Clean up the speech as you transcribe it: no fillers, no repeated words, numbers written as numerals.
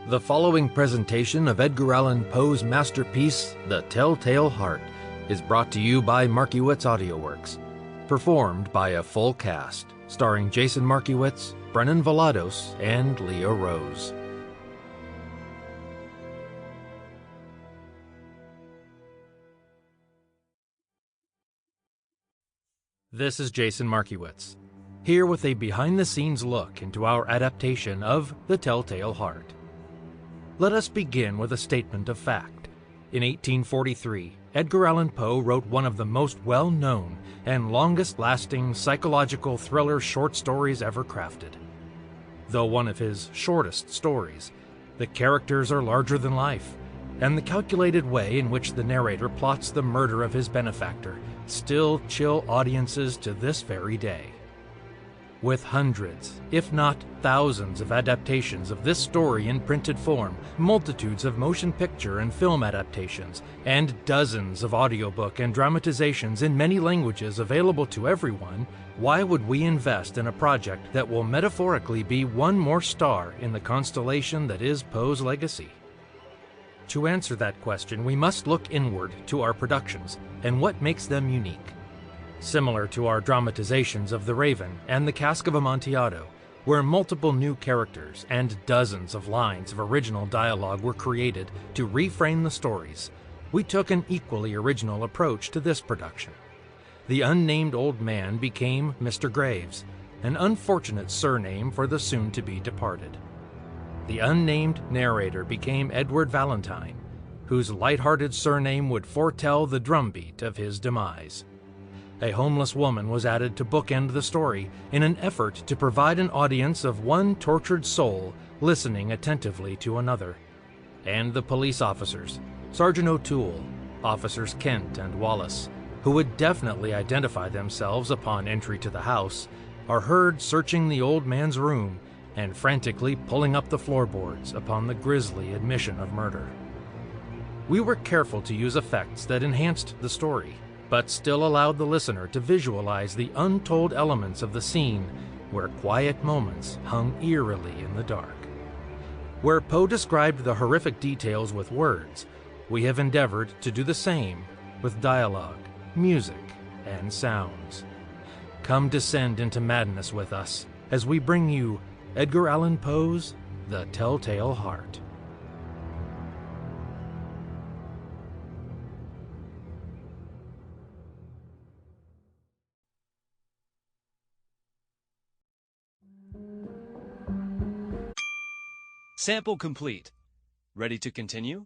The following presentation of Edgar Allan Poe's masterpiece, The Telltale Heart, is brought to you by Markiewitz Audioworks. Performed by a full cast, starring Jason Markiewitz, Brennan Villados, and Leah Rose. This is Jason Markiewitz, here with a behind-the-scenes look into our adaptation of The Telltale Heart. Let us begin with a statement of fact. In 1843, Edgar Allan Poe wrote one of the most well-known and longest-lasting psychological thriller short stories ever crafted. Though one of his shortest stories, the characters are larger than life, and the calculated way in which the narrator plots the murder of his benefactor still chill audiences to this very day. With hundreds, if not thousands of adaptations of this story in printed form, multitudes of motion picture and film adaptations, and dozens of audiobook and dramatizations in many languages available to everyone, why would we invest in a project that will metaphorically be one more star in the constellation that is Poe's legacy? To answer that question, we must look inward to our productions and what makes them unique. Similar to our dramatizations of The Raven and The Cask of Amontillado, where multiple new characters and dozens of lines of original dialogue were created to reframe the stories, we took an equally original approach to this production. The unnamed old man became Mr. Graves, an unfortunate surname for the soon-to-be departed. The unnamed narrator became Edward Valentine, whose light-hearted surname would foretell the drumbeat of his demise. A homeless woman was added to bookend the story in an effort to provide an audience of one tortured soul listening attentively to another. And the police officers, Sergeant O'Toole, Officers Kent and Wallace, who would definitely identify themselves upon entry to the house, are heard searching the old man's room and frantically pulling up the floorboards upon the grisly admission of murder. We were careful to use effects that enhanced the story, but still allowed the listener to visualize the untold elements of the scene where quiet moments hung eerily in the dark. Where Poe described the horrific details with words, we have endeavored to do the same with dialogue, music, and sounds. Come descend into madness with us as we bring you Edgar Allan Poe's The Telltale Heart. Sample complete. Ready to continue?